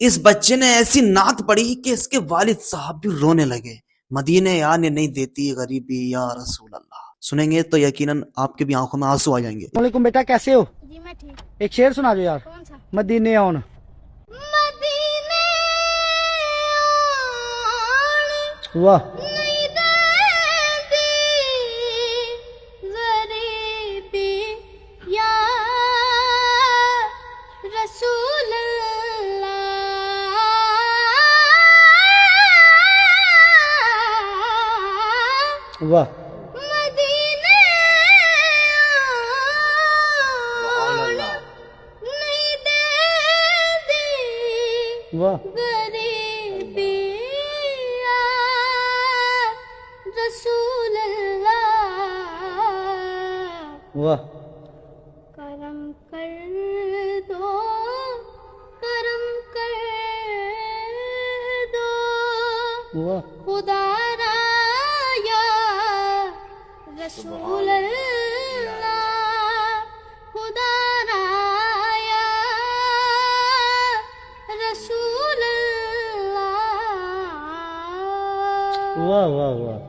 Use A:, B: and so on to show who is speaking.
A: اس بچے نے ایسی نعت پڑھی کہ اس کے والد صاحب بھی رونے لگے. مدینے آنے نہیں دیتی غریبی یا رسول اللہ. سنیں گے تو یقیناً آپ کے بھی آنکھوں میں آنسو آ جائیں گے.
B: السلام علیکم بیٹا، کیسے ہو؟
C: جی میں ٹھیک.
B: ایک شعر سنا دو یار.
C: کون سا؟
B: مدینے آن.
C: مدینے آن
B: واہ
C: نہیں دیتی غریبی یا رسول اللہ.
B: واہ
C: مدینے آن نہیں دیتی
B: واہ
C: غریبی یا رسول اللہ.
B: واہ
C: کرم کر دو، کرم کر دو
B: واہ
C: خدا را یا رسول اللہ. خدا را یا رسول اللہ.
B: واہ واہ واہ.